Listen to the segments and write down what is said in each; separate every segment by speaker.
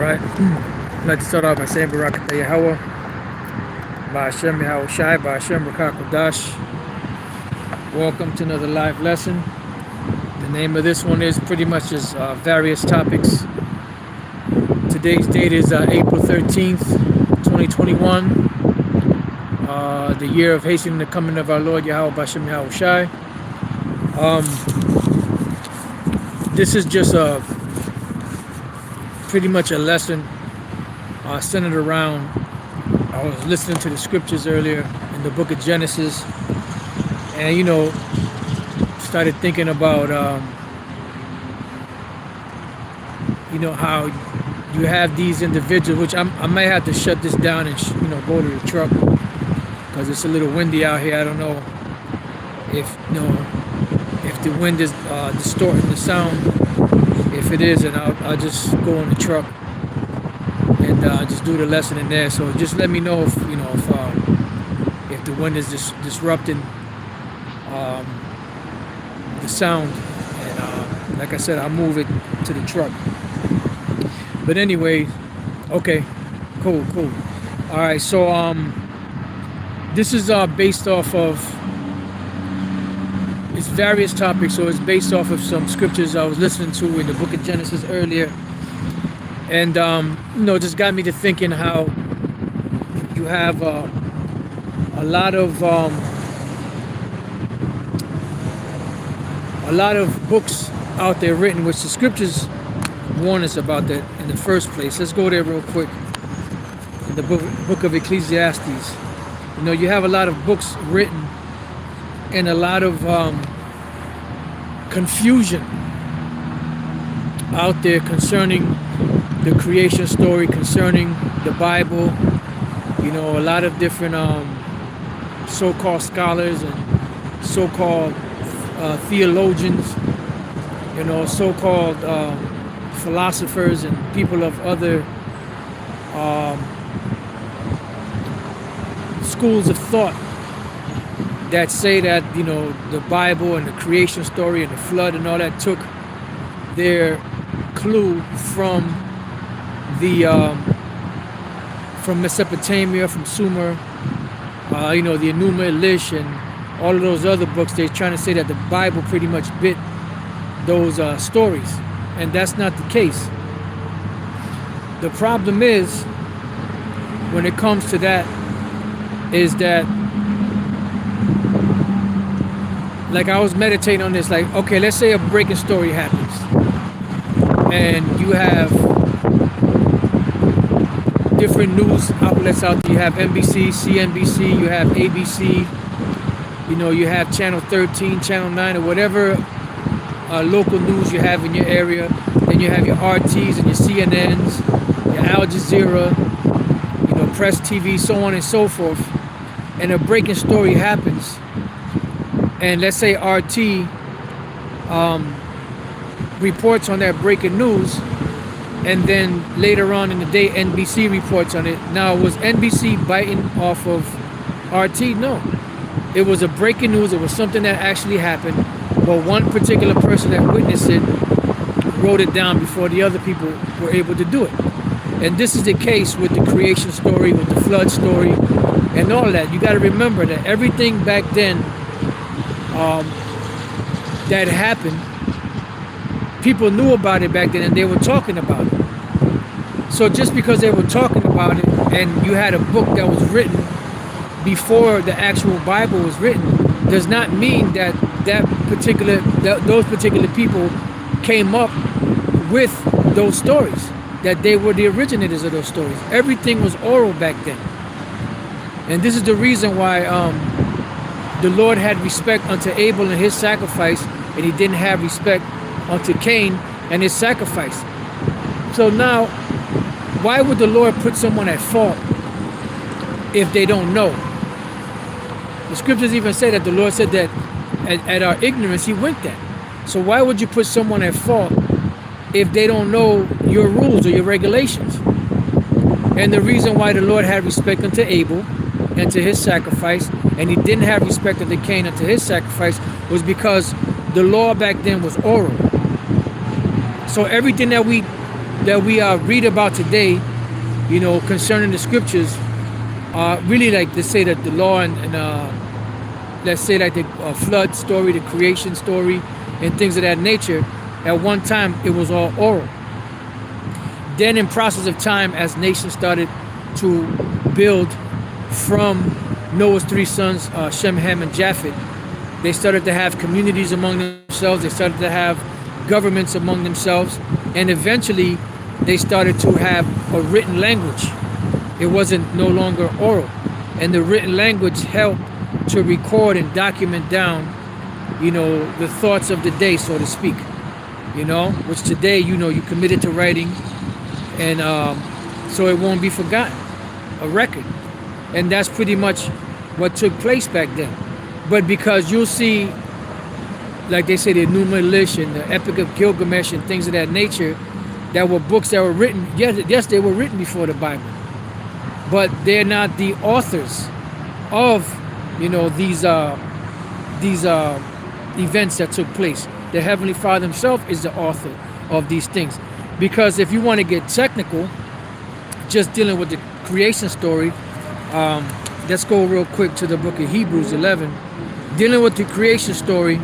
Speaker 1: right. I'd like to start off by saying Barak Yahweh, Ba'ashem Yahweh Shai, Ba'ashem Rakakodash. Welcome to another live lesson. The name of this one is pretty much just various topics. Today's date is April 13th, 2021. The year of hastening the coming of our Lord Yahweh Ba'ashem Yahweh Shai. This is just pretty much a lesson centered around, I was listening to the scriptures earlier in the book of Genesis, and started thinking about how you have these individuals, which I might have to shut this down and go to the truck because it's a little windy out here. I don't know if the wind is distorting the sound. If it is, and I'll just go in the truck and just do the lesson in there. So just let me know if if the wind is disrupting the sound. And like I said, I'll move it to the truck. But anyway, okay, cool. All right, so this is based off of, it's various topics, so it's based off of some scriptures I was listening to in the book of Genesis earlier, and just got me to thinking how you have a lot of books out there written, which the scriptures warn us about that in the first place. Let's go there real quick. In the book of Ecclesiastes, you have a lot of books written and a lot of confusion out there concerning the creation story, concerning the Bible. A lot of different so-called scholars and so-called theologians, so-called philosophers and people of other schools of thought that say that the Bible and the creation story and the flood and all that took their clue from Mesopotamia, from Sumer, the Enuma Elish and all of those other books. They're trying to say that the Bible pretty much bit those stories, and that's not the case. The problem is, when it comes to that, is that, like, I was meditating on this, like, okay, let's say a breaking story happens and you have different news outlets out there. You have NBC, CNBC, you have ABC, you have Channel 13, Channel 9, or whatever local news you have in your area. Then you have your RTs and your CNNs, your Al Jazeera, Press TV, so on and so forth. And a breaking story happens, and let's say RT reports on that breaking news, and then later on in the day NBC reports on it. Now, was NBC biting off of RT? No. It was a breaking news. It was something that actually happened, but one particular person that witnessed it wrote it down before the other people were able to do it. And this is the case with the creation story, with the flood story, and all that. You got to remember that everything back then that happened, people knew about it back then, and they were talking about it. So just because they were talking about it, and you had a book that was written before the actual Bible was written, does not mean that those particular people came up with those stories, that they were the originators of those stories. Everything was oral back then. And this is the reason why the Lord had respect unto Abel and his sacrifice, and he didn't have respect unto Cain and his sacrifice. So now, why would the Lord put someone at fault if they don't know? The scriptures even say that the Lord said that at our ignorance he winked at. So why would you put someone at fault if they don't know your rules or your regulations? And the reason why the Lord had respect unto Abel and to his sacrifice, and he didn't have respect unto Cain and to his sacrifice, was because the law back then was oral. So everything that we that we read about today, you know, concerning the scriptures, really like to say that the law and let's say like the flood story, the creation story, and things of that nature. At one time, it was all oral. Then, in process of time, as nations started to build from Noah's three sons, Shem, Ham, and Japheth, they started to have communities among themselves. They started to have governments among themselves, and eventually, they started to have a written language. It wasn't no longer oral, and the written language helped to record and document down, you know, the thoughts of the day, so to speak. You know, which today, you know, you committed to writing, and so it won't be forgotten, a record. And that's pretty much what took place back then. But because you'll see, like they say, the Enuma Elish and the Epic of Gilgamesh and things of that nature, that were books that were written, yes, they were written before the Bible, but they're not the authors of, you know, these events that took place. The Heavenly Father himself is the author of these things. Because if you want to get technical, just dealing with the creation story, let's go real quick to the book of Hebrews 11. Dealing with the creation story,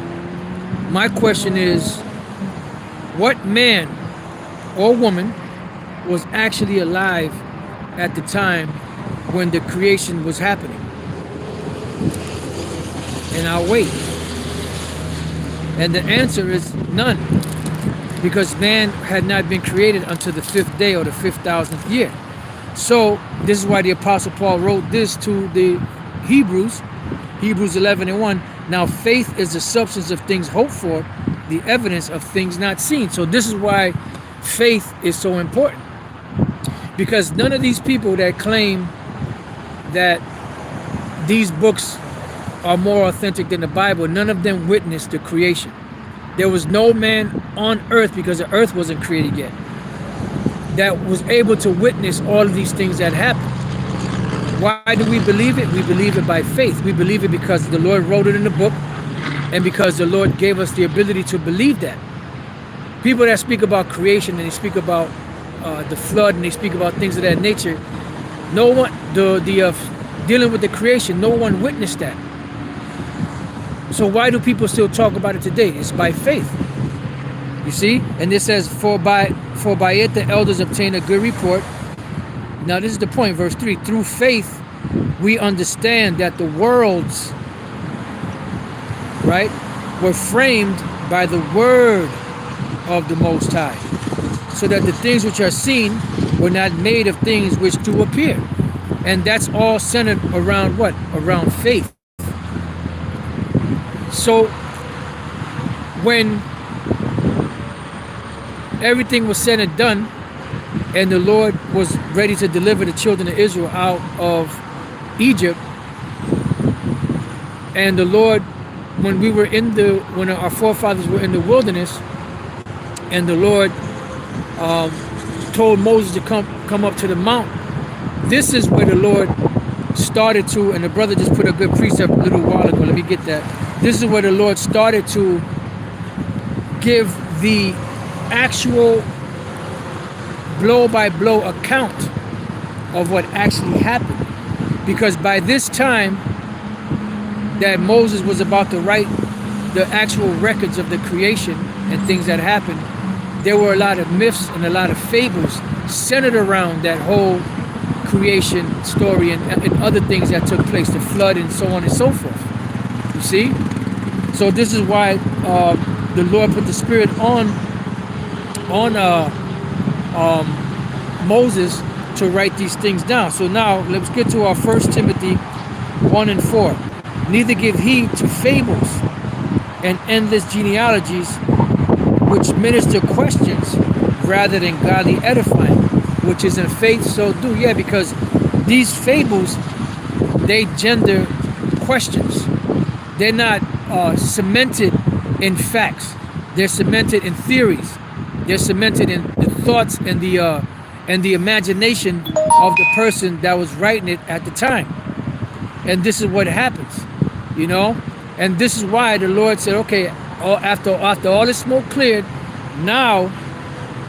Speaker 1: my question is, what man or woman was actually alive at the time when the creation was happening? And I'll wait. And the answer is none, because man had not been created until the 5th day or the 5,000th year. So this is why the Apostle Paul wrote this to the Hebrews 11:1. Now faith is the substance of things hoped for, the evidence of things not seen. So this is why faith is so important, because none of these people that claim that these books are more authentic than the Bible, none of them witnessed the creation. There was no man on earth, because the earth wasn't created yet, that was able to witness all of these things that happened. Why do we believe it? We believe it by faith. We believe it because the Lord wrote it in the book, and because the Lord gave us the ability to believe that. People that speak about creation and they speak about the flood and they speak about things of that nature, no one, dealing with the creation, no one witnessed that. So why do people still talk about it today? It's by faith. You see? And it says, for by it the elders obtain a good report. Now this is the point, verse 3. Through faith we understand that the worlds, right, were framed by the word of the Most High, so that the things which are seen were not made of things which do appear. And that's all centered around what? Around faith. So when everything was said and done, and the Lord was ready to deliver the children of Israel out of Egypt, and the Lord, when our forefathers were in the wilderness, and the Lord told Moses to come up to the mount, this is where the Lord started to, and the brother just put a good precept a little while ago, let me get that. This is where the Lord started to give the actual blow-by-blow account of what actually happened. Because by this time that Moses was about to write the actual records of the creation and things that happened, there were a lot of myths and a lot of fables centered around that whole creation story and other things that took place, the flood and so on and so forth. You see? So this is why the Lord put the Spirit on Moses to write these things down. So now let's get to our 1 Timothy 1:4. Neither give heed to fables and endless genealogies, which minister questions rather than godly edifying, which is in faith so do. Yeah, because these fables, they gender questions. They're not cemented in facts. They're cemented in theories. They're cemented in the thoughts and the imagination of the person that was writing it at the time. And this is what happens, you know. And this is why the Lord said, okay, after all the smoke cleared, now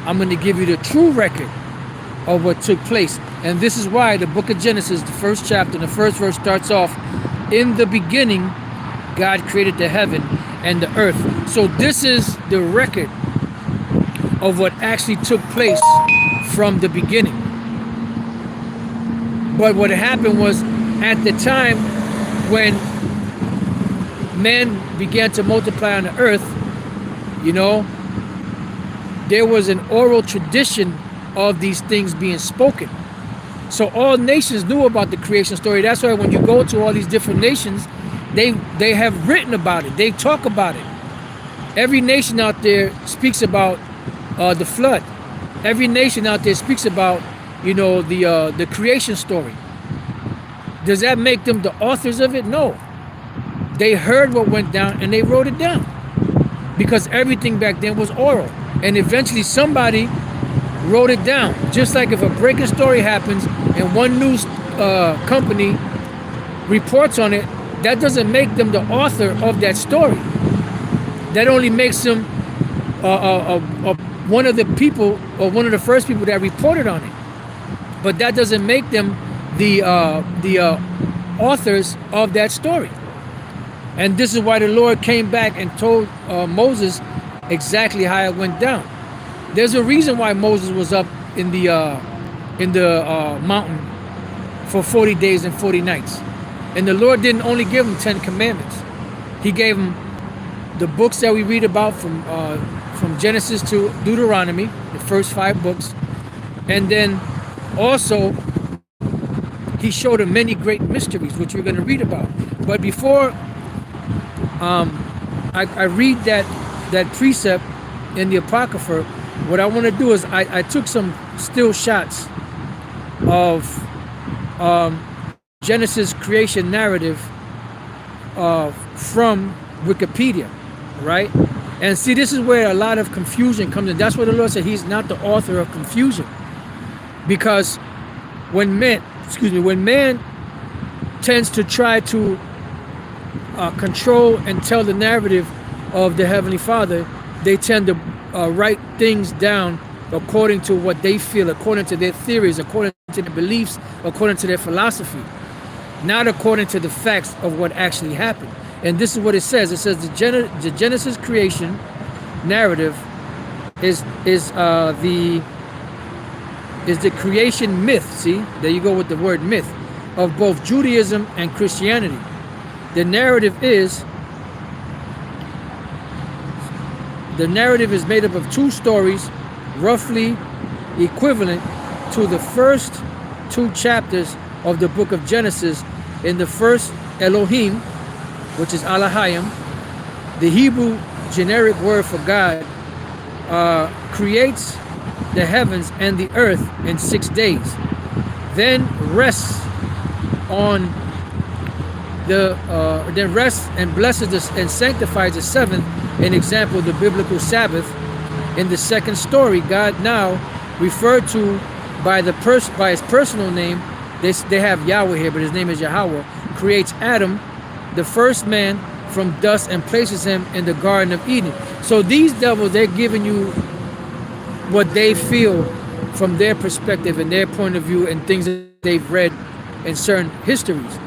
Speaker 1: I'm going to give you the true record of what took place. And this is why the book of Genesis, the first chapter, the first verse starts off, in the beginning, God created the heaven and the earth. So this is the record of what actually took place from the beginning. But what happened was, at the time when men began to multiply on the earth, you know, there was an oral tradition of these things being spoken. So all nations knew about the creation story. That's why when you go to all these different nations, they have written about it. They talk about it. Every nation out there speaks about the flood. Every nation out there speaks about, you know, the creation story. Does that make them the authors of it? No. They heard what went down and they wrote it down, because everything back then was oral. And eventually somebody wrote it down. Just like if a breaking story happens and one news company reports on it, that doesn't make them the author of that story. That only makes them one of the people, or one of the first people that reported on it. But that doesn't make them the authors of that story. And this is why the Lord came back and told Moses exactly how it went down. There's a reason why Moses was up in the mountain for 40 days and 40 nights. And the Lord didn't only give him 10 commandments. He gave him the books that we read about from Genesis to Deuteronomy, the first 5 books. And then also he showed him many great mysteries, which we're going to read about. But before I read that precept in the Apocrypha, what I want to do is I took some still shots of Genesis creation narrative from Wikipedia, right? And see, this is where a lot of confusion comes in. That's where the Lord said he's not the author of confusion. Because when man tends to try to control and tell the narrative of the Heavenly Father, they tend to write things down according to what they feel, according to their theories, according to their beliefs, according to their philosophy, not according to the facts of what actually happened. And this is what it says. It says the Genesis creation narrative is the creation myth. See, there you go with the word myth, of both Judaism and Christianity. The narrative is made up of 2 stories, roughly equivalent to the first 2 chapters of the book of Genesis. In the first, Elohim, which is Alahayim, the Hebrew generic word for God, creates the heavens and the earth in 6 days, then rests and blesses us and sanctifies the 7th. An example, the biblical Sabbath. In the second story, God, now referred to by his personal name, they have Yahweh here, but his name is Yahweh, creates Adam, the first man, from dust and places him in the Garden of Eden. So these devils, they're giving you what they feel from their perspective and their point of view and things that they've read in certain histories.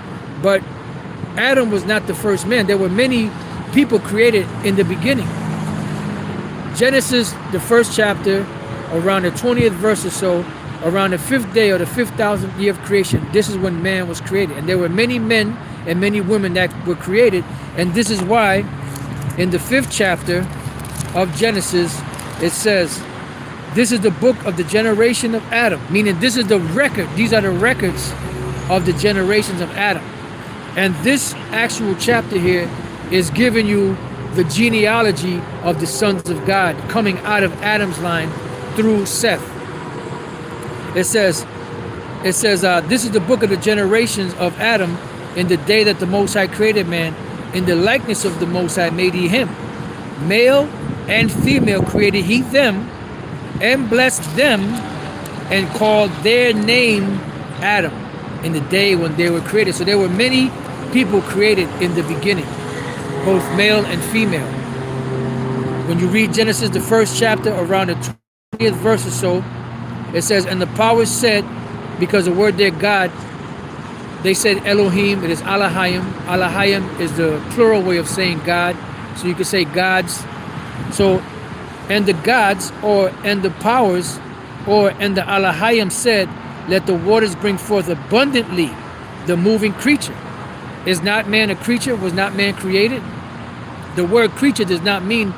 Speaker 1: But Adam was not the first man. There were many people created in the beginning. Genesis, the first chapter, around the 20th verse or so, around the 5th day or the 5,000th year of creation, this is when man was created. And there were many men and many women that were created. And this is why in the 5th chapter of Genesis, it says, this is the book of the generation of Adam, meaning this is the record. These are the records of the generations of Adam. And this actual chapter here is giving you the genealogy of the sons of God coming out of Adam's line through Seth. It says, this is the book of the generations of Adam in the day that the Most High created man. In the likeness of the Most High made he him. Male and female created he them, and blessed them, and called their name Adam in the day when they were created. So there were many people created in the beginning, both male and female. When you read Genesis, the first chapter, around the verse or so, it says, and the powers said, because the word there, God, they said Elohim, it is Alahayim. Alahayim is the plural way of saying God. So you could say gods. So, and the gods, and the powers, and the Alahayim said, let the waters bring forth abundantly the moving creature. Is not man a creature? Was not man created? The word creature does not mean,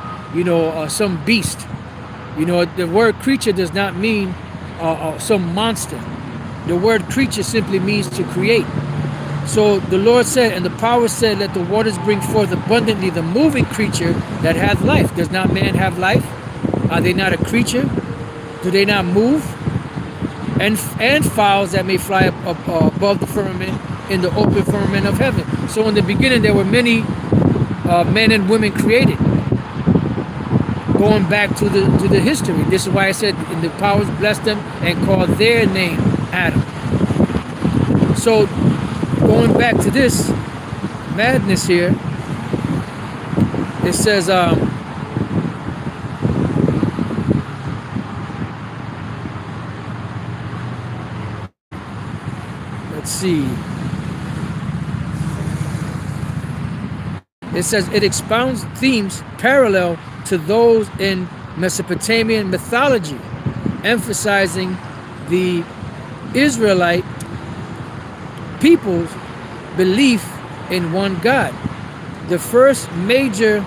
Speaker 1: some beast. The word creature does not mean some monster. The word creature simply means to create. So the Lord said, and the power said, let the waters bring forth abundantly the moving creature that hath life. Does not man have life? Are they not a creature? Do they not move? And fowls that may fly up above the firmament in the open firmament of heaven. So in the beginning there were many men and women created. Going back to the history. This is why I said, and the powers blessed them and called their name Adam. So going back to this madness here, it says, let's see. It says it expounds themes parallel to those in Mesopotamian mythology, emphasizing the Israelite people's belief in one God. The first major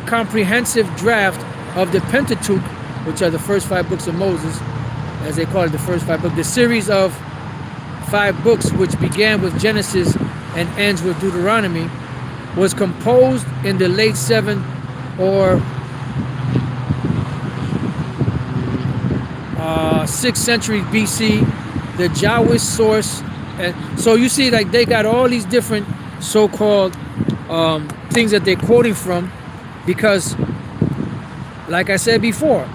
Speaker 1: comprehensive draft of the Pentateuch, which are the first 5 books of Moses, as they call it, the first 5 books, the series of 5 books which began with Genesis and ends with Deuteronomy, was composed in the late 7th or 6th century BC. The Jawish source, and so you see, like, they got all these different so-called things that they're quoting from, because, like I said before,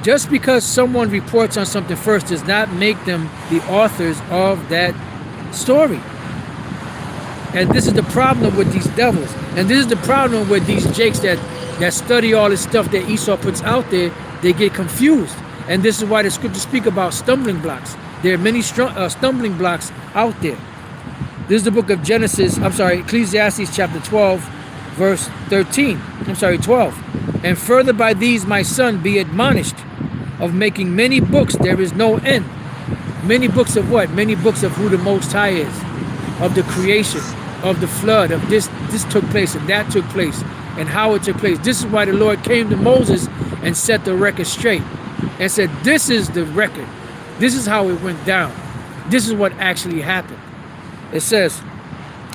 Speaker 1: just because someone reports on something first does not make them the authors of that story. And this is the problem with these devils. And this is the problem with these jakes that study all this stuff that Esau puts out there. They get confused. And this is why the scriptures speak about stumbling blocks. There are many stumbling blocks out there. This is the book of Ecclesiastes chapter 12, verse 12. And further by these, my son, be admonished of making many books. There is no end. Many books of what? Many books of who the Most High is, of the creation, of the flood, of this took place and that took place, and how it took place. This is why the Lord came to Moses and set the record straight and said, this is the record. This is how it went down. This is what actually happened. It says,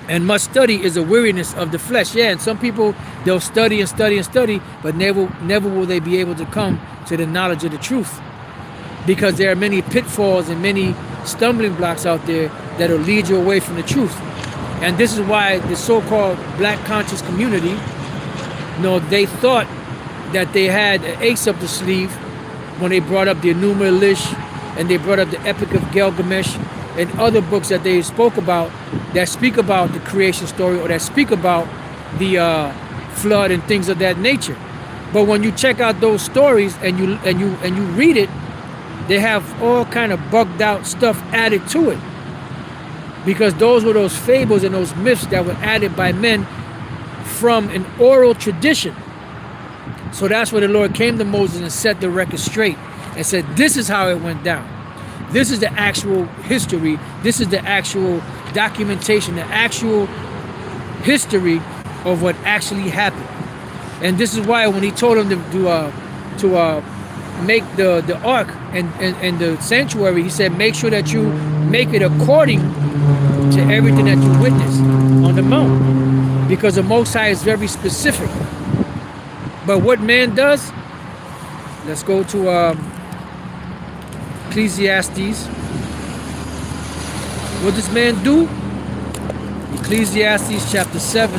Speaker 1: and much study is a weariness of the flesh. Yeah, and some people, they'll study and study and study, but never will they be able to come to the knowledge of the truth, because there are many pitfalls and many stumbling blocks out there that'll lead you away from the truth. And this is why the so-called black conscious community, they thought that they had an ace up the sleeve when they brought up the Enuma Elish and they brought up the Epic of Gilgamesh and other books that they spoke about, that speak about the creation story, or that speak about the flood and things of that nature. But when you check out those stories and you read it, they have all kind of bugged out stuff added to it, because those were those fables and those myths that were added by men from an oral tradition. So that's where the Lord came to Moses and set the record straight and said, this is how it went down. This is the actual history. This is the actual documentation, the actual history of what actually happened. And this is why when he told him to make the ark and the sanctuary, he said, make sure that you make it according to everything that you witnessed on the mount, because the Most High is very specific. But what man does, let's go to Ecclesiastes. What does man do? Ecclesiastes chapter 7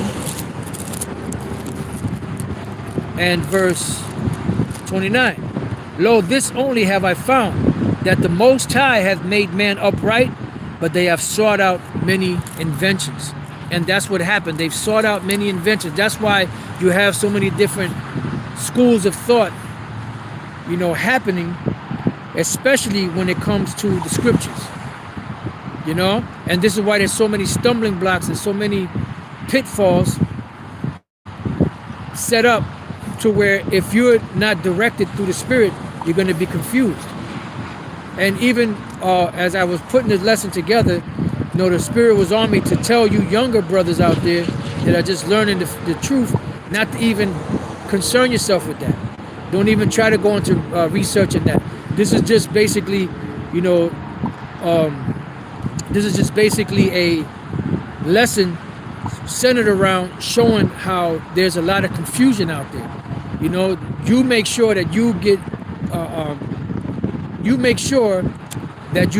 Speaker 1: and verse 29. Lo, this only have I found, that the Most High hath made man upright, but they have sought out many inventions. And that's what happened. They've sought out many inventions. That's why you have so many different schools of thought, happening, especially when it comes to the scriptures, and this is why there's so many stumbling blocks and so many pitfalls set up to where if you're not directed through the Spirit, you're going to be confused. And even as I was putting this lesson together, the Spirit was on me to tell you younger brothers out there that are just learning the truth, not to even concern yourself with that. Don't even try to go into researching that. This is just basically, this is just basically a lesson centered around showing how there's a lot of confusion out there. You make sure that you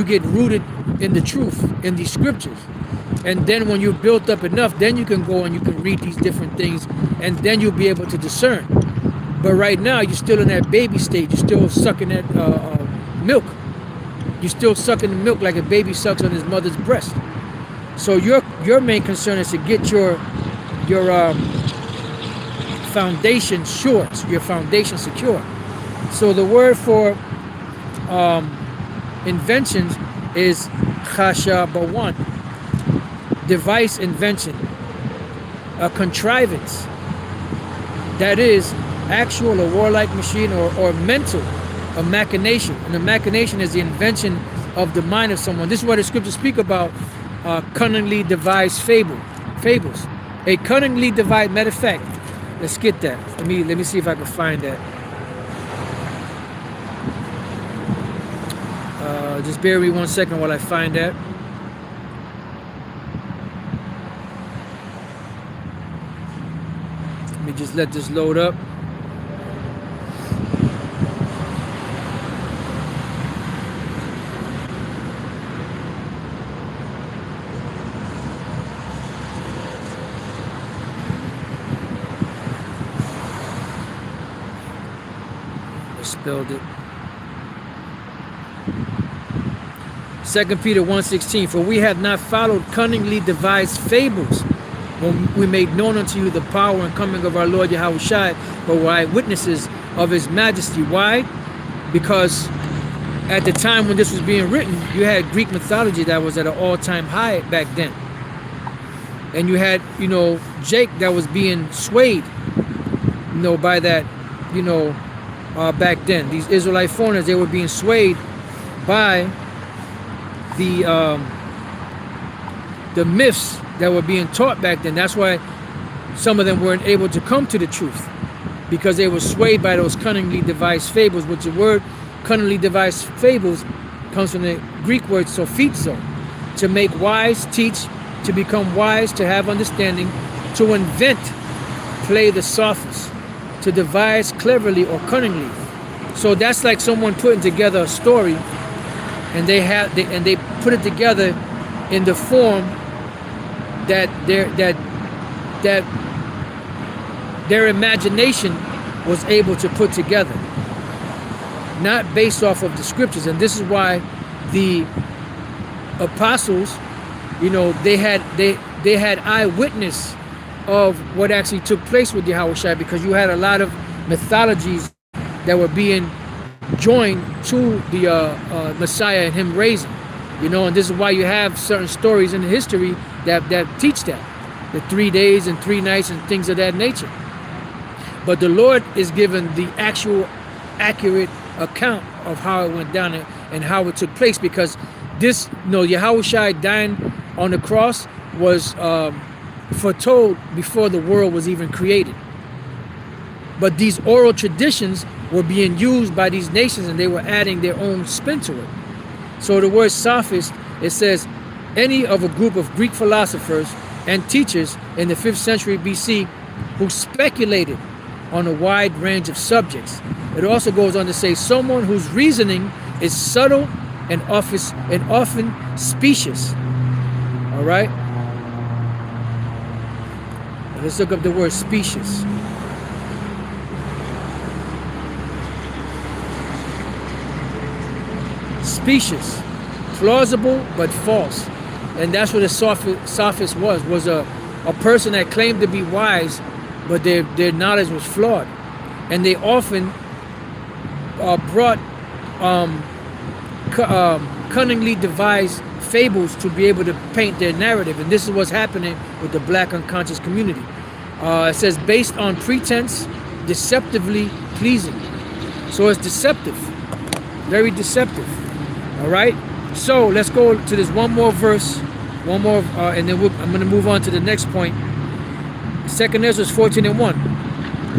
Speaker 1: get rooted in the truth, in these scriptures. And then when you're built up enough, then you can go and you can read these different things, and then you'll be able to discern. But right now, you're still in that baby stage. You're still sucking that milk. You're still sucking the milk like a baby sucks on his mother's breast. So your main concern is to get your foundation sure, your foundation secure. So the word for inventions is chashabawan, device, invention, a contrivance that is actual, a warlike machine, or mental, a machination. And a machination is the invention of the mind of someone. This is what the scriptures speak about, cunningly devised fables. A cunningly devised, matter of fact, let's get that. Let me see if I can find that. Just bear with me 1 second while I find that. Let me just let this load up. I spelled it. 2 Peter 1:16, for we have not followed cunningly devised fables when we made known unto you the power and coming of our Lord Yahushua, but were eyewitnesses of his majesty. Why? Because at the time when this was being written, you had Greek mythology that was at an all-time high back then. And you had, Jake that was being swayed, by that, back then. These Israelite foreigners, they were being swayed by the myths that were being taught back then. That's why some of them weren't able to come to the truth, because they were swayed by those cunningly devised fables, which the word cunningly devised fables comes from the Greek word sophizo, to make wise, teach, to become wise, to have understanding, to invent, play the sophist, to devise cleverly or cunningly. So that's like someone putting together a story, and they put it together in the form that their imagination was able to put together, not based off of the scriptures. And this is why the apostles, they had eyewitness of what actually took place with Yahushua, because you had a lot of mythologies that were being joined to the Messiah and him raising, and this is why you have certain stories in the history that teach that, the 3 days and 3 nights and things of that nature. But the Lord is given the actual accurate account of how it went down and how it took place, because this, Yahushua dying on the cross was foretold before the world was even created. But these oral traditions were being used by these nations, and they were adding their own spin to it. So the word sophist, it says any of a group of Greek philosophers and teachers in the 5th century BC who speculated on a wide range of subjects. It also goes on to say someone whose reasoning is subtle and often specious. All right? Let's look up the word specious. Specious, plausible but false. And that's what a sophist was a person that claimed to be wise, but their knowledge was flawed. and they often brought cunningly devised fables to be able to paint their narrative. And this is what's happening with the black unconscious community. It says, based on pretense, deceptively pleasing. So it's deceptive, very deceptive. All right. So let's go to this one more verse, and then I'm going to move on to the next point. 2 Ezra 14:1.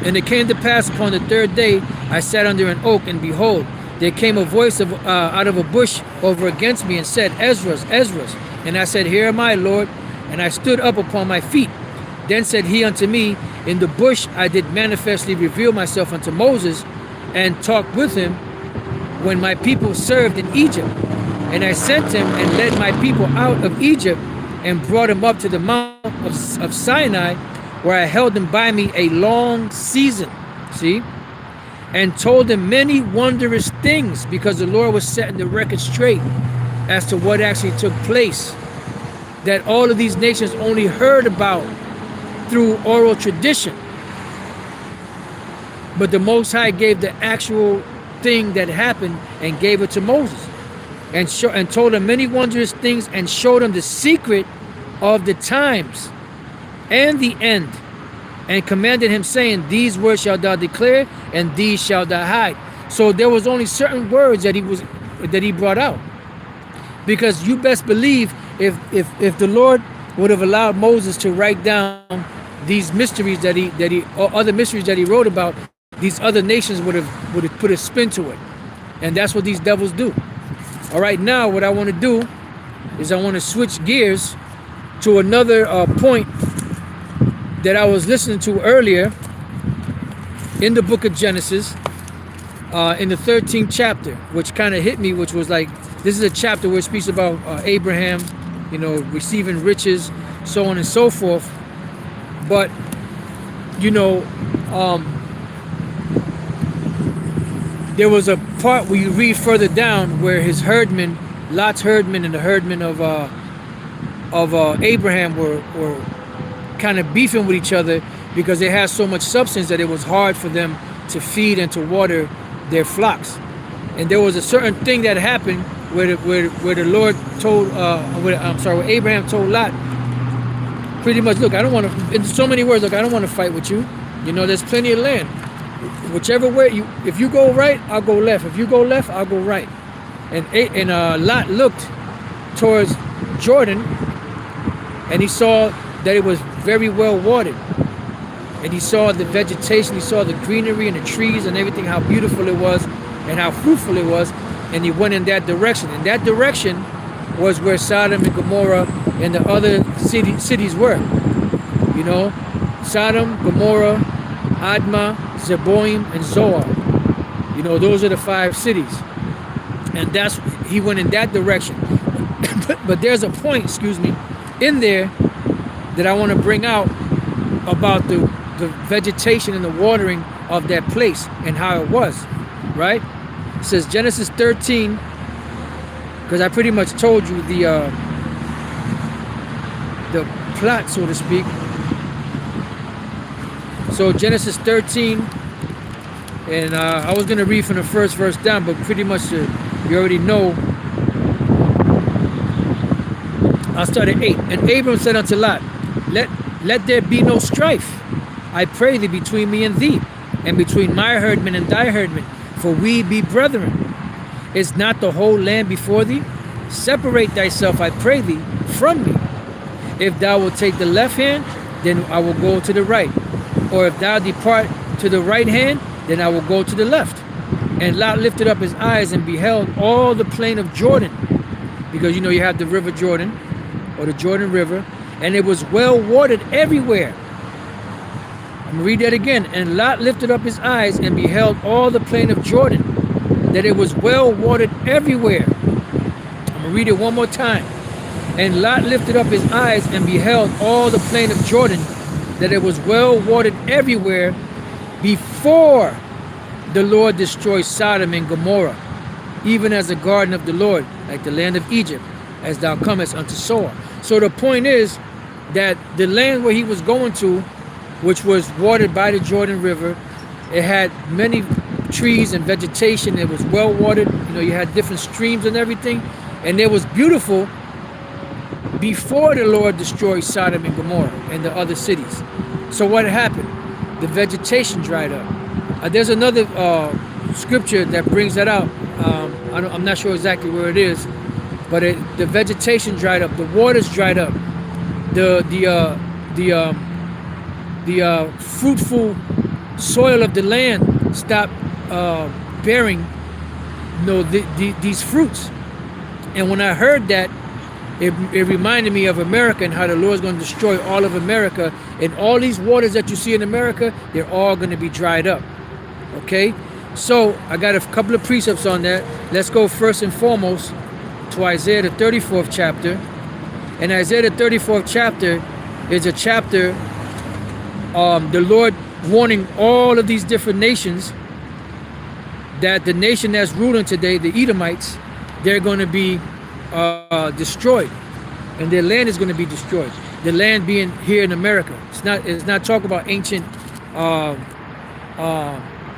Speaker 1: And it came to pass upon the third day, I sat under an oak, and behold, there came a voice out of a bush over against me, and said, Ezra, Ezra. And I said, Here am I, Lord. And I stood up upon my feet. Then said he unto me, In the bush I did manifestly reveal myself unto Moses, and talked with him when my people served in Egypt. And I sent him and led my people out of Egypt, and brought him up to the mount of Sinai, where I held them by me a long season. See? And told them many wondrous things, because the Lord was setting the record straight as to what actually took place, that all of these nations only heard about through oral tradition. But the Most High gave the actual thing that happened and gave it to Moses, and told him many wondrous things, and showed him the secret of the times and the end, and commanded him, saying, These words shalt thou declare, and these shalt thou hide. So there was only certain words that he brought out, because you best believe if the Lord would have allowed Moses to write down these mysteries or other mysteries that he wrote about, these other nations would have put a spin to it. And that's what these devils do. All right, now what I want to do is I want to switch gears to another point that I was listening to earlier in the book of Genesis, in the 13th chapter, which kind of hit me, which was like, this is a chapter where it speaks about Abraham, receiving riches, so on and so forth. But, there was a part where you read further down where his herdmen, Lot's herdmen and the herdmen of Abraham were kind of beefing with each other, because they had so much substance that it was hard for them to feed and to water their flocks. And there was a certain thing that happened where the Lord told, where Abraham told Lot, pretty much, look, I don't want to, in so many words, look, I don't want to fight with you. There's plenty of land. Whichever way, if you go right, I'll go left. If you go left, I'll go right. And Lot looked towards Jordan, and he saw that it was very well watered. And he saw the vegetation, he saw the greenery and the trees and everything, how beautiful it was and how fruitful it was. And he went in that direction. And that direction was where Sodom and Gomorrah and the other cities were. Sodom, Gomorrah, Admah, Zeboim, and Zoar. Those are the 5 cities. And he went in that direction. but there's a point, in there that I want to bring out about the vegetation and the watering of that place and how it was, right? It says Genesis 13, because I pretty much told you the plot, so to speak. So Genesis 13, and I was going to read from the first verse down, but pretty much you already know. I'll start at 8. And Abram said unto Lot, Let there be no strife, I pray thee, between me and thee, and between my herdmen and thy herdmen, for we be brethren. Is not the whole land before thee? Separate thyself, I pray thee, from me. If thou wilt take the left hand, then I will go to the right. Or if thou depart to the right hand, then I will go to the left. And Lot lifted up his eyes and beheld all the plain of Jordan, because you have the river Jordan, or the Jordan River, and it was well watered everywhere. I'm going to read that again. And Lot lifted up his eyes and beheld all the plain of Jordan, that it was well watered everywhere. I'm going to read it one more time. And Lot lifted up his eyes and beheld all the plain of Jordan, that it was well watered everywhere, before the Lord destroyed Sodom and Gomorrah, even as the garden of the Lord, like the land of Egypt, as thou comest unto Zoar. So the point is that the land where he was going to, which was watered by the Jordan River, It had many trees and vegetation. It was well watered. You know, you had different streams and everything, and it was beautiful before the Lord destroyed Sodom and Gomorrah and the other cities. So what happened? The vegetation dried up. There's another scripture that brings that out. I'm not sure exactly where it is, but the vegetation dried up, the waters dried up, the fruitful soil of the land stopped bearing, you know, these fruits. And when I heard that, it reminded me of America and how the Lord's going to destroy all of America, and all these waters that you see in America, they're all going to be dried up. Okay, so I got a couple of precepts on that. Let's go first and foremost to Isaiah the 34th chapter. And Isaiah the 34th chapter is a chapter, the Lord warning all of these different nations that the nation that's ruling today, the Edomites, they're going to be destroyed, and their land is going to be destroyed. The land being here in America. It's not talking about ancient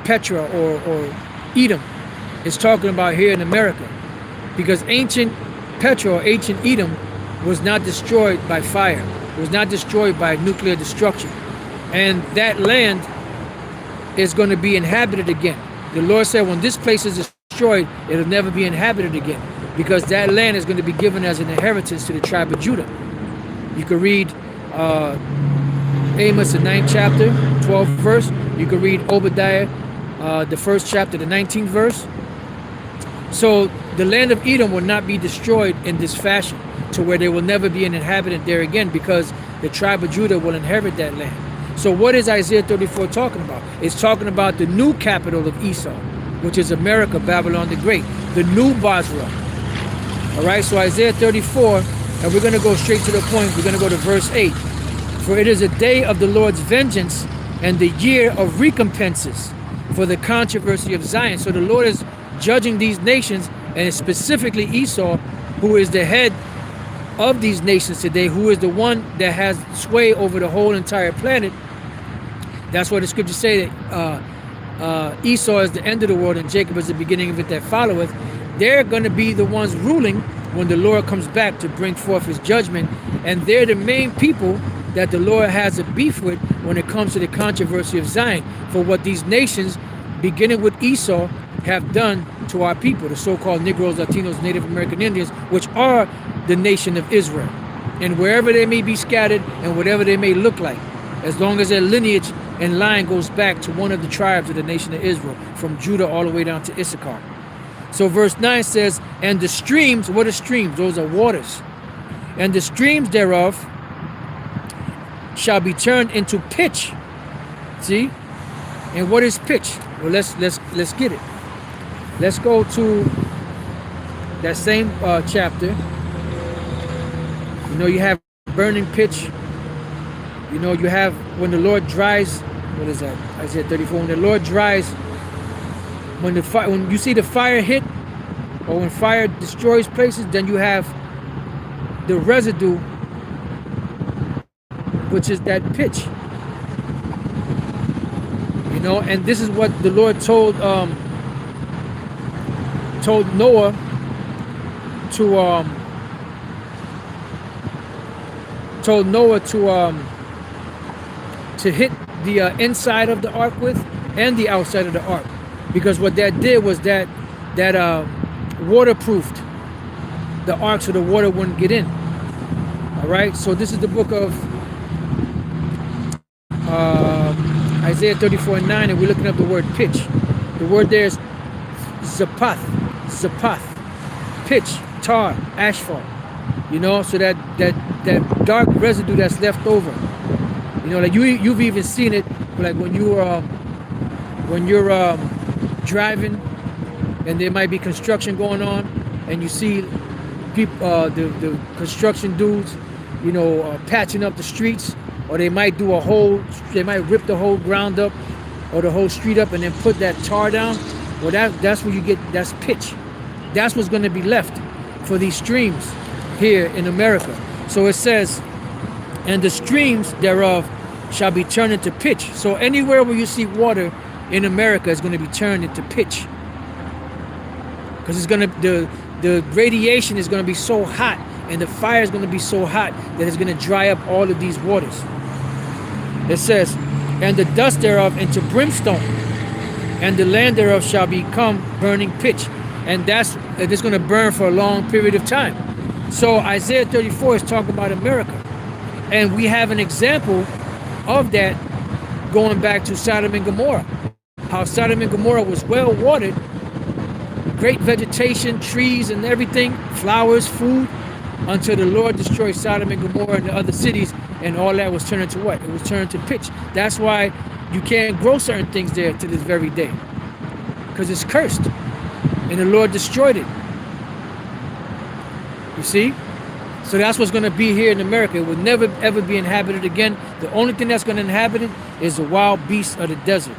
Speaker 1: Petra or Edom. It's talking about here in America, because ancient Petra or ancient Edom was not destroyed by fire. It was not destroyed by nuclear destruction, and that land is going to be inhabited again. The Lord said, when this place is destroyed, it'll never be inhabited again, because that land is going to be given as an inheritance to the tribe of Judah. You can read Amos, the 9th chapter, 12th verse. You can read Obadiah, the 1st chapter, the 19th verse. So the land of Edom will not be destroyed in this fashion, to where there will never be an inhabitant there again, because the tribe of Judah will inherit that land. So what is Isaiah 34 talking about? It's talking about the new capital of Esau, which is America, Babylon the Great, the new Basra. All right, so Isaiah 34, and we're going to go straight to the point. We're going to go to verse 8. For it is a day of the Lord's vengeance and the year of recompenses for the controversy of Zion. So the Lord is judging these nations, and specifically Esau, who is the head of these nations today, who is the one that has sway over the whole entire planet. That's why the scriptures say that Esau is the end of the world and Jacob is the beginning of it that followeth. They're going to be the ones ruling when the Lord comes back to bring forth his judgment, and they're the main people that the Lord has a beef with when it comes to the controversy of Zion, for what these nations, beginning with Esau, have done to our people, the so-called Negroes, Latinos, Native American Indians, which are the nation of Israel. And wherever they may be scattered and whatever they may look like, as long as their lineage and line goes back to one of the tribes of the nation of Israel, from Judah all the way down to Issachar. So verse 9 says, and the streams, what are streams? Those are waters. And the streams thereof shall be turned into pitch. See? And what is pitch? Well, let's get it. Let's go to that same chapter. You know, you have burning pitch. You know, you have when the Lord dries. What is that? Isaiah 34. When the Lord dries, when you see the fire hit, or when fire destroys places, then you have the residue, which is that pitch. You know, and this is what the Lord told Noah to hit the inside of the ark with, and the outside of the ark, because what that did was that waterproofed the ark so the water wouldn't get in. All right, so this is the book of Isaiah 34:9, and we're looking up the word pitch. The word there is zapath, pitch, tar, asphalt. You know, so that dark residue that's left over. You know, like you've even seen it, like when you're driving, and there might be construction going on, and you see people, the construction dudes, you know, patching up the streets, or they might rip the whole ground up or the whole street up and then put that tar down. Well, that's where you get, that's pitch. That's what's going to be left for these streams here in America. So it says, and the streams thereof shall be turned into pitch. So anywhere where you see water in America is going to be turned into pitch, because it's going to the radiation is going to be so hot, and the fire is going to be so hot that it's going to dry up all of these waters. It says, and the dust thereof into brimstone, and the land thereof shall become burning pitch. And it's going to burn for a long period of time. So Isaiah 34 is talking about America. And we have an example of that going back to Sodom and Gomorrah. How Sodom and Gomorrah was well watered, great vegetation, trees and everything, flowers, food, until the Lord destroyed Sodom and Gomorrah and the other cities, and all that was turned into what? It was turned to pitch. That's why you can't grow certain things there to this very day, because it's cursed, and the Lord destroyed it. You see? So that's what's going to be here in America. It will never ever be inhabited again. The only thing that's going to inhabit it is the wild beasts of the desert.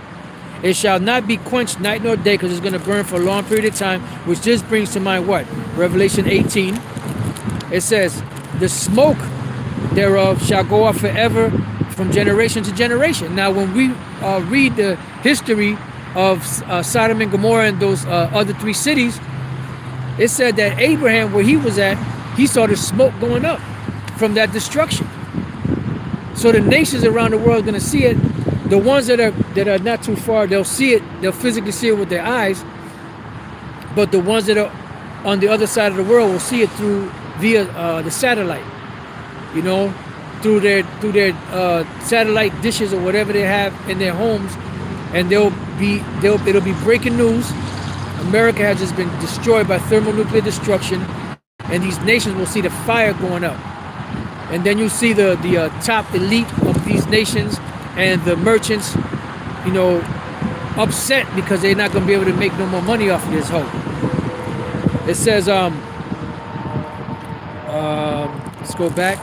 Speaker 1: It shall not be quenched night nor day, because it's going to burn for a long period of time, which just brings to mind what? Revelation 18. It says, the smoke thereof shall go up forever from generation to generation. Now, when we read the history of Sodom and Gomorrah and those other three cities, it said that Abraham, where he was at, he saw the smoke going up from that destruction. So the nations around the world are going to see it. The ones that are not too far, they'll see it. They'll physically see it with their eyes. But the ones that are on the other side of the world will see it via the satellite. You know, through their satellite dishes or whatever they have in their homes, and it'll be breaking news. America has just been destroyed by thermonuclear destruction, and these nations will see the fire going up. And then you see the top elite of these nations and the merchants, you know, upset because they're not going to be able to make no more money off of this whole. It says, let's go back.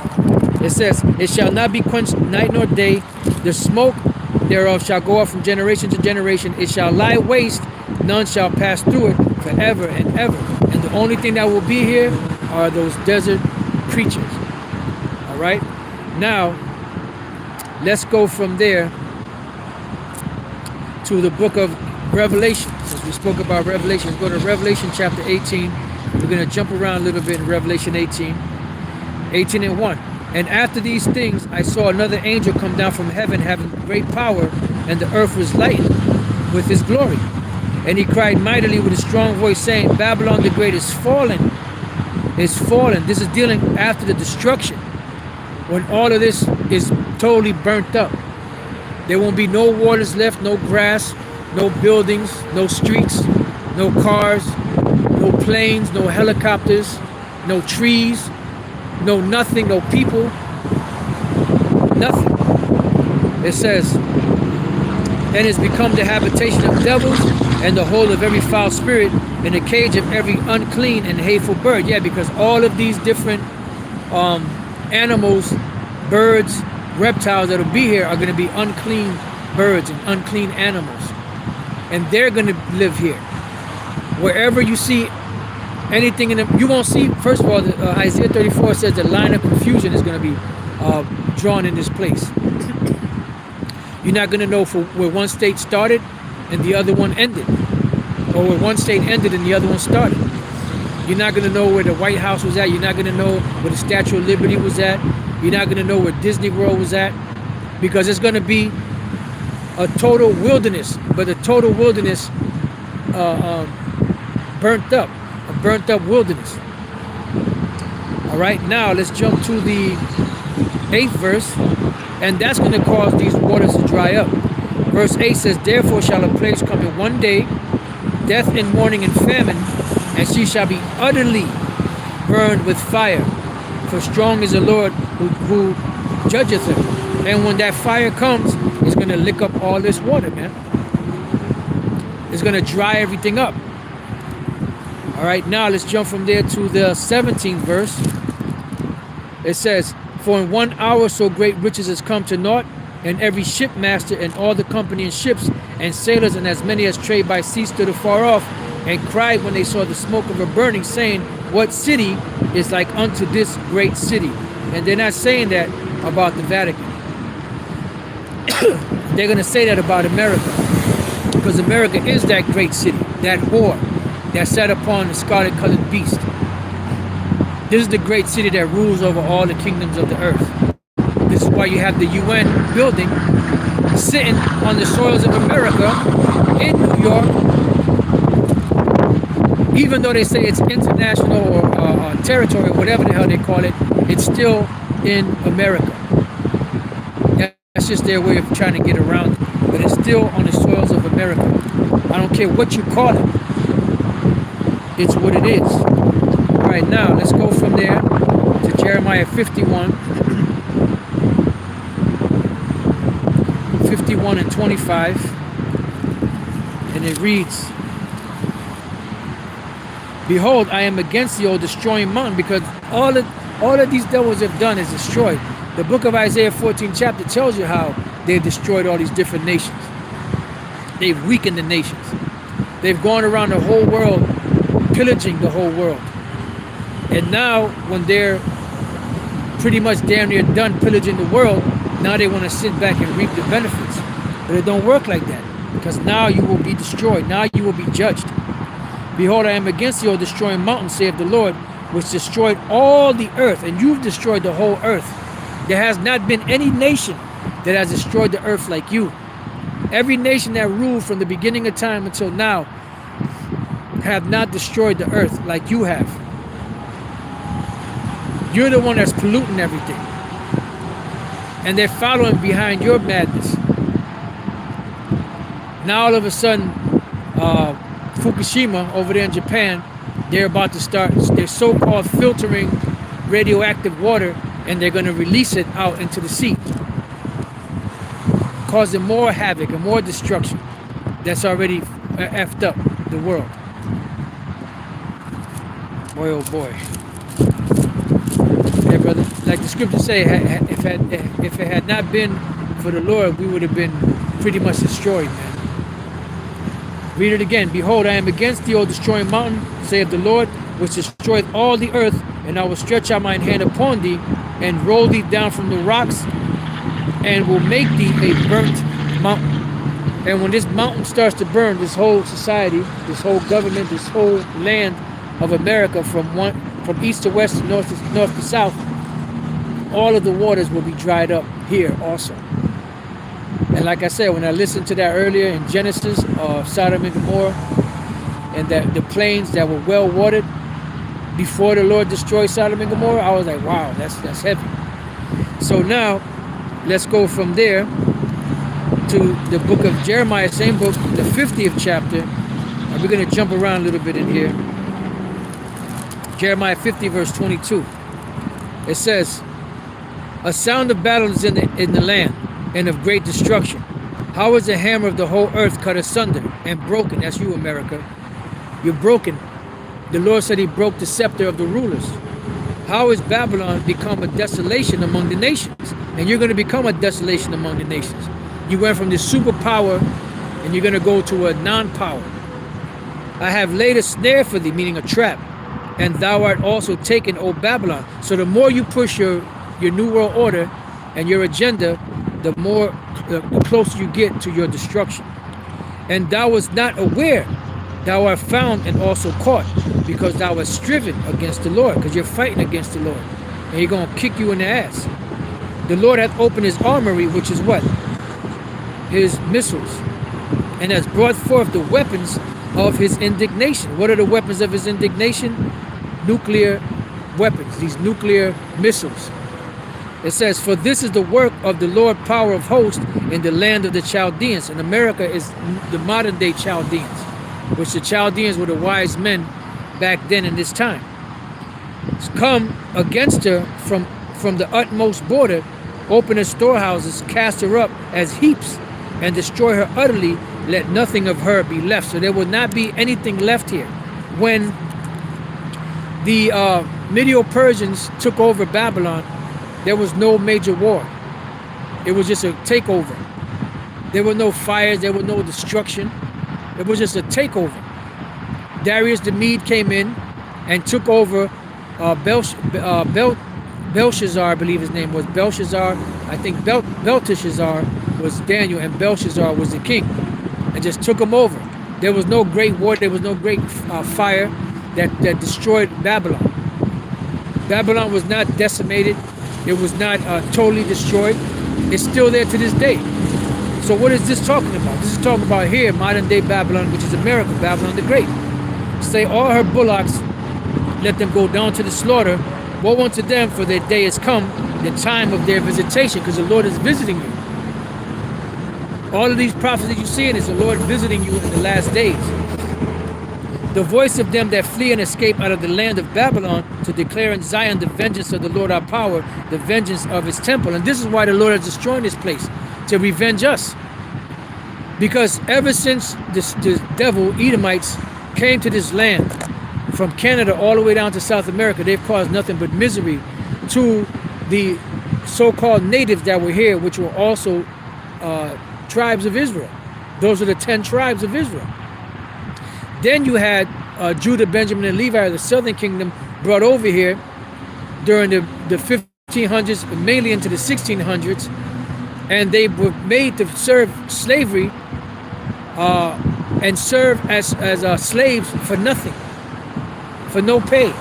Speaker 1: It says, it shall not be quenched night nor day. The smoke thereof shall go up from generation to generation. It shall lie waste. None shall pass through it forever and ever. And the only thing that will be here are those desert creatures. All right. Now, let's go from there to the book of Revelation. Since we spoke about Revelation, go to Revelation chapter 18. We're going to jump around a little bit in Revelation 18 and 1. And after these things, I saw another angel come down from heaven, having great power, and the earth was lightened with his glory. And he cried mightily with a strong voice, saying, Babylon the Great is fallen. Is fallen. This is dealing after the destruction, when all of this is totally burnt up. There won't be no waters left, no grass, no buildings, no streets, no cars, no planes, no helicopters, no trees, no nothing, no people, nothing. It says, and it's become the habitation of devils, and the hole of every foul spirit, and the cage of every unclean and hateful bird. Yeah, because all of these different animals, birds, reptiles that will be here are going to be unclean birds and unclean animals, and they're going to live here. Wherever you see anything in them, you won't see. First of all, Isaiah 34 says the line of confusion is going to be drawn in this place. You're not going to know where one state started and the other one ended, or where one state ended and the other one started. You're not going to know where the White House was at. You're not going to know where the Statue of Liberty was at. You're not going to know where Disney World was at, because it's going to be a total wilderness, but a total wilderness burnt up, a burnt up wilderness. All right, now let's jump to the 8th verse, and that's going to cause these waters to dry up. Verse 8 says, therefore shall a place come in one day, death and mourning and famine, and she shall be utterly burned with fire. For strong is the Lord who judgeth her. And when that fire comes, it's going to lick up all this water, man. It's going to dry everything up. All right, now let's jump from there to the 17th verse. It says, for in 1 hour so great riches has come to naught, and every shipmaster and all the company in ships and sailors and as many as trade by sea stood afar off, and cried when they saw the smoke of her burning, saying, what city is like unto this great city? And they're not saying that about the Vatican. They're going to say that about America. Because America is that great city, that whore that sat upon the scarlet colored beast. This is the great city that rules over all the kingdoms of the earth. This is why you have the UN building sitting on the soils of America in New York. Even though they say it's international or territory, whatever the hell they call it, it's still in America. That's just their way of trying to get around it. But it's still on the soils of America. I don't care what you call it. It's what it is. All right, now let's go from there to Jeremiah 51. 51 and 25. And it reads, behold, I am against the old destroying mountain, because all that these devils have done is destroyed. The book of Isaiah 14 chapter tells you how they've destroyed all these different nations. They've weakened the nations. They've gone around the whole world, pillaging the whole world. And now, when they're pretty much damn near done pillaging the world, now they want to sit back and reap the benefits. But it don't work like that, because now you will be destroyed. Now you will be judged. Behold, I am against the old destroying mountain, saith the Lord, which destroyed all the earth, and you've destroyed the whole earth. There has not been any nation that has destroyed the earth like you. Every nation that ruled from the beginning of time until now have not destroyed the earth like you have. You're the one that's polluting everything. And they're following behind your madness. Now all of a sudden, Fukushima over there in Japan, they're about to start their so-called filtering radioactive water, and they're going to release it out into the sea, causing more havoc and more destruction that's already effed up the world. Boy, oh boy. Hey, brother, like the scriptures say, if it had not been for the Lord, we would have been pretty much destroyed, man. Read it again. Behold, I am against the old destroying mountain, saith the Lord, which destroyeth all the earth, and I will stretch out mine hand upon thee, and roll thee down from the rocks, and will make thee a burnt mountain. And when this mountain starts to burn, this whole society, this whole government, this whole land of America, from east to west to north to south, all of the waters will be dried up here also. And like I said, when I listened to that earlier in Genesis of Sodom and Gomorrah, and that the plains that were well watered before the Lord destroyed Sodom and Gomorrah, I was like, wow, that's heavy. So now, let's go from there to the book of Jeremiah, same book, the 50th chapter. And we're going to jump around a little bit in here. Jeremiah 50, verse 22. It says, a sound of battle is in the land, and of great destruction. How is the hammer of the whole earth cut asunder and broken? That's you, America. You're broken. The Lord said he broke the scepter of the rulers. How is Babylon become a desolation among the nations? And you're going to become a desolation among the nations. You went from this superpower, and you're going to go to a non-power. I have laid a snare for thee, meaning a trap, and thou art also taken, O Babylon. So the more you push your New World Order and your agenda, the closer you get to your destruction. And thou wast not aware, thou art found and also caught, because thou hast striven against the Lord, because you're fighting against the Lord, and he's going to kick you in the ass. The Lord hath opened his armory, which is what? His missiles, and has brought forth the weapons of his indignation. What are the weapons of his indignation? Nuclear weapons, these nuclear missiles. It says, for this is the work of the Lord power of hosts in the land of the Chaldeans. And America is the modern day Chaldeans, which the Chaldeans were the wise men back then in this time. It's come against her from the utmost border, open her storehouses, cast her up as heaps, and destroy her utterly, let nothing of her be left. So there will not be anything left here. When the Medo-Persians took over Babylon, there was no major war. It was just a takeover. There were no fires. There was no destruction. It was just a takeover. Darius the Mede came in and took over Belshazzar, I believe his name was. Belshazzar, I think Belteshazzar was Daniel, and Belshazzar was the king. and just took them over. There was no great war. There was no great fire that destroyed Babylon. Babylon was not decimated. It was not totally destroyed. It's still there to this day. So what is this talking about? This is talking about here, modern day Babylon, which is America, Babylon the Great. Say all her bullocks, let them go down to the slaughter. Woe unto them, for their day has come, the time of their visitation, because the Lord is visiting you. All of these prophecies you see, is the Lord visiting you in the last days. The voice of them that flee and escape out of the land of Babylon, to declare in Zion the vengeance of the Lord our power, the vengeance of his temple. And this is why the Lord is destroying this place, to revenge us. Because ever since the devil, Edomites, came to this land, from Canada all the way down to South America, they've caused nothing but misery to the so-called natives that were here, which were also tribes of Israel. Those are the 10 tribes of Israel. Then you had Judah, Benjamin, and Levi, the southern kingdom, brought over here during the 1500s, mainly into the 1600s, and they were made to serve slavery and serve as slaves for nothing, for no pay,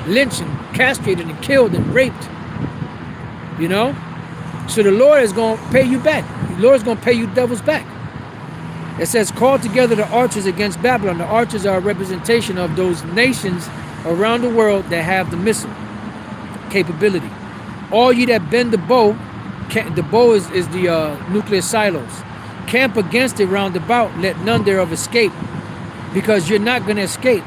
Speaker 1: lynched and castrated and killed and raped, you know? So the Lord is going to pay you back. The Lord is going to pay you doubles back. It says, call together the archers against Babylon. The archers are a representation of those nations around the world that have the missile capability. All ye that bend the bow is the nuclear silos. Camp against it round about, let none thereof escape, because you're not going to escape.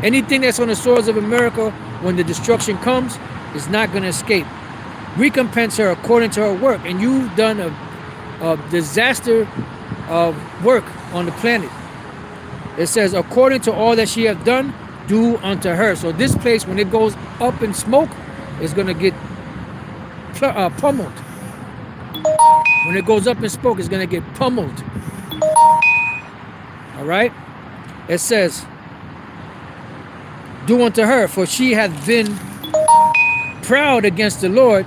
Speaker 1: Anything that's on the shores of America, when the destruction comes, is not going to escape. Recompense her according to her work. And you've done a disaster of work on the planet. It says, according to all that she hath done, do unto her. So this place, when it goes up in smoke, is going to get pummeled. When it goes up in smoke, it's going to get pummeled. All right? It says, do unto her, for she hath been proud against the Lord.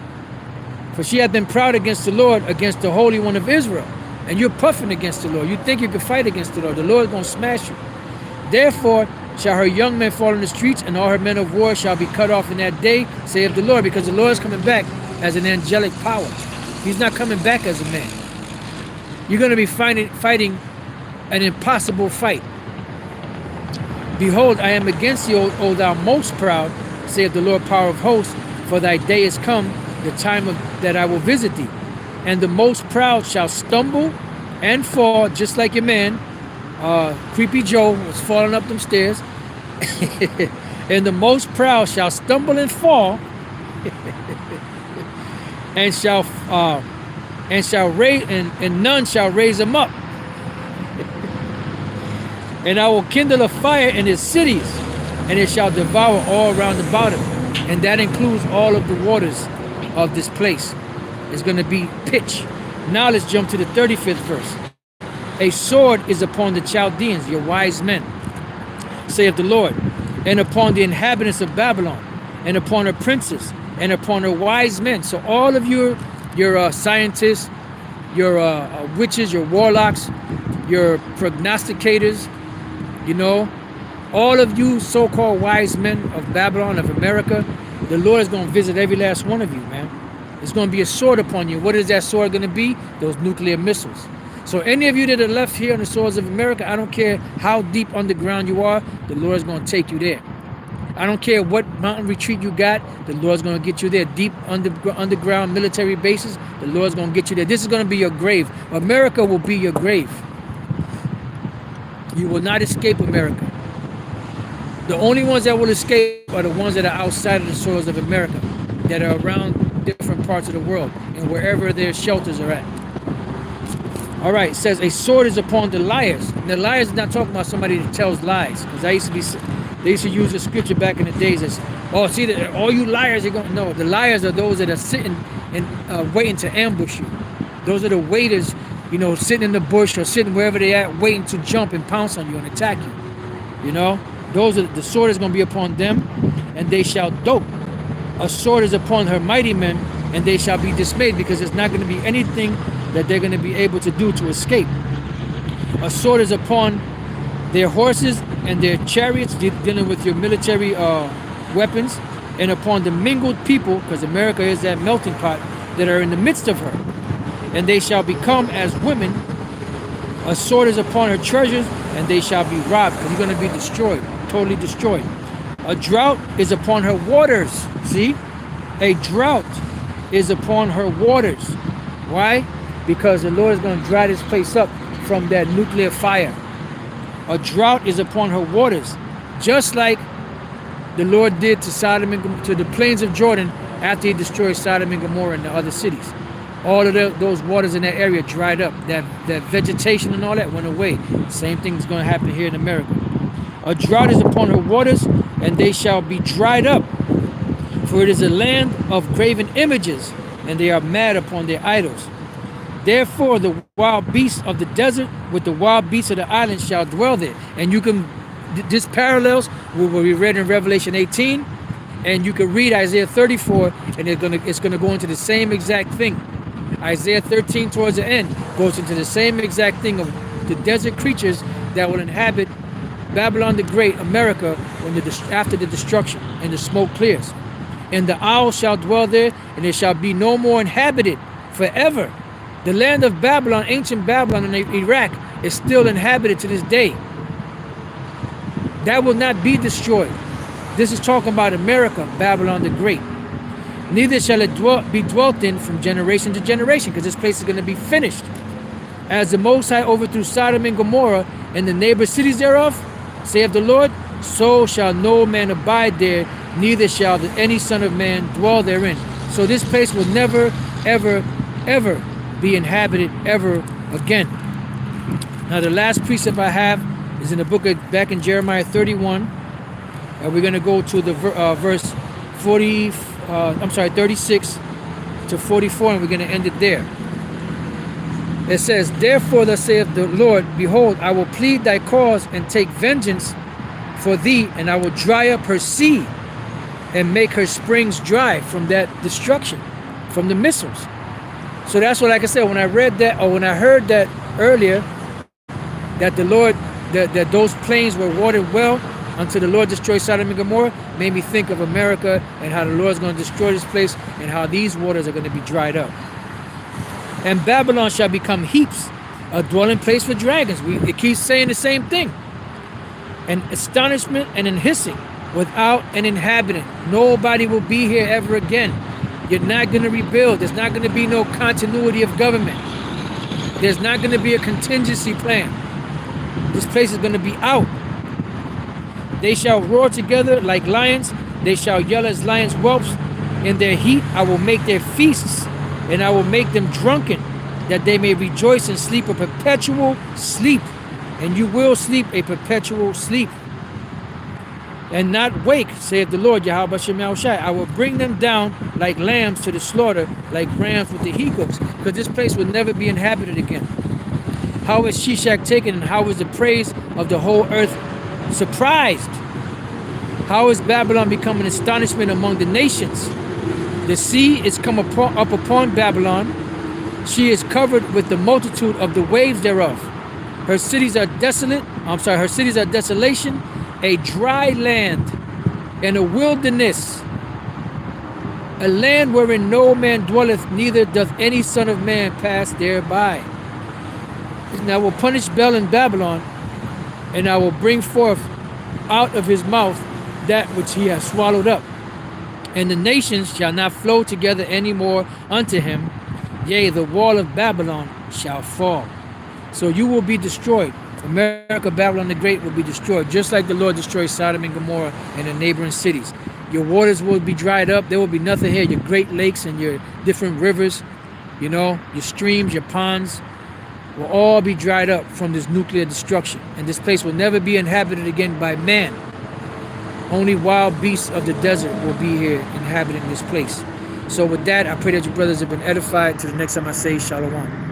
Speaker 1: For she hath been proud against the Lord, against the Holy One of Israel. And you're puffing against the Lord. You think you can fight against the Lord. The Lord is going to smash you. Therefore shall her young men fall in the streets, and all her men of war shall be cut off in that day, saith the Lord, because the Lord is coming back as an angelic power. He's not coming back as a man. You're going to be fighting an impossible fight. Behold, I am against thee, O thou most proud, saith the Lord power of hosts, for thy day is come, the time that I will visit thee. And the most proud shall stumble and fall, just like your man, Creepy Joe, was falling up them stairs. And the most proud shall stumble and fall, and none shall raise him up. And I will kindle a fire in his cities, and it shall devour all round about him. And that includes all of the waters of this place. It's going to be pitch. Now let's jump to the 35th verse. A sword is upon the Chaldeans, your wise men, saith the Lord, and upon the inhabitants of Babylon, and upon her princes, and upon her wise men. So all of your scientists, your witches, your warlocks, your prognosticators, you know, all of you so-called wise men of Babylon, of America, the Lord is going to visit every last one of you, man. It's going to be a sword upon you. What is that sword going to be? Those nuclear missiles. So any of you that are left here on the shores of America, I don't care how deep underground you are, the Lord is going to take you there. I don't care what mountain retreat you got, the Lord's going to get you there. Deep underground military bases, the Lord's going to get you there. This is going to be your grave. America will be your grave. You will not escape America. The only ones that will escape are the ones that are outside of the shores of America, that are around different parts of the world and wherever their shelters are at. All right, it says a sword is upon the liars. And the liars is not talking about somebody that tells lies, because they used to use the scripture back in the days as, oh, see, all you liars are going. No, the liars are those that are sitting and waiting to ambush you. Those are the waiters, you know, sitting in the bush or sitting wherever they at, waiting to jump and pounce on you and attack you. You know, those are the sword is going to be upon them, and they shall dope. A sword is upon her mighty men, and they shall be dismayed, because there's not going to be anything that they're going to be able to do to escape. A sword is upon their horses and their chariots, dealing with your military weapons, and upon the mingled people, because America is that melting pot, that are in the midst of her. And they shall become as women. A sword is upon her treasures, and they shall be robbed, because you're going to be destroyed, totally destroyed. A drought is upon her waters. See? A drought is upon her waters. Why? Because the Lord is going to dry this place up from that nuclear fire. A drought is upon her waters, just like the Lord did to Sodom and to the plains of Jordan after he destroyed Sodom and Gomorrah and the other cities. All of those waters in that area dried up. That vegetation and all that went away. Same thing is going to happen here in America. A drought is upon her waters, and they shall be dried up. For it is a land of graven images, and they are mad upon their idols. Therefore the wild beasts of the desert with the wild beasts of the island shall dwell there. And you can, this parallels with what we read in Revelation 18, and you can read Isaiah 34, and it's gonna go into the same exact thing. Isaiah 13 towards the end goes into the same exact thing of the desert creatures that will inhabit Babylon the Great, America, when after the destruction and the smoke clears. And the owl shall dwell there, and it shall be no more inhabited forever. The land of Babylon, ancient Babylon in Iraq, is still inhabited to this day. That will not be destroyed. This is talking about America, Babylon the Great. Neither shall it be dwelt in from generation to generation, because this place is going to be finished. As the Most High overthrew Sodom and Gomorrah and the neighbor cities thereof, saith the Lord, so shall no man abide there, neither shall any son of man dwell therein. So this place will never, ever, ever be inhabited ever again. Now the last precept I have is in the book of, back in Jeremiah 31, and we're going to go to the verse 36 to 44, and we're going to end it there. It says, therefore thus saith the Lord, behold, I will plead thy cause and take vengeance for thee, and I will dry up her sea and make her springs dry from that destruction, from the missiles. So that's what, like I said, when I read that, or when I heard that earlier, that the Lord, that those plains were watered well until the Lord destroyed Sodom and Gomorrah, made me think of America and how the Lord's going to destroy this place and how these waters are going to be dried up. And Babylon shall become heaps, a dwelling place for dragons. It keeps saying the same thing. An astonishment and an hissing without an inhabitant. Nobody will be here ever again. You're not going to rebuild. There's not going to be no continuity of government. There's not going to be a contingency plan. This place is going to be out. They shall roar together like lions. They shall yell as lions' whelps. In their heat I will make their feasts, and I will make them drunken, that they may rejoice and sleep a perpetual sleep. And you will sleep a perpetual sleep, and not wake, saith the Lord Yahweh Shem Yahushai. I will bring them down like lambs to the slaughter, like rams with the he-goats, because this place will never be inhabited again. How is Shishak taken, and how is the praise of the whole earth surprised? How is Babylon become an astonishment among the nations? The sea is come up upon Babylon. She is covered with the multitude of the waves thereof. Her cities are desolate. Her cities are desolation, a dry land, and a wilderness, a land wherein no man dwelleth, neither doth any son of man pass thereby. And I will punish Bel in Babylon, and I will bring forth out of his mouth that which he has swallowed up. And the nations shall not flow together any more unto him. Yea, the wall of Babylon shall fall. So you will be destroyed. America, Babylon the Great will be destroyed, just like the Lord destroyed Sodom and Gomorrah and the neighboring cities. Your waters will be dried up. There will be nothing here. Your great lakes and your different rivers, your streams, your ponds will all be dried up from this nuclear destruction. And this place will never be inhabited again by man. Only wild beasts of the desert will be here inhabiting this place. So with that, I pray that you brothers have been edified. Till the next time I say Shalom.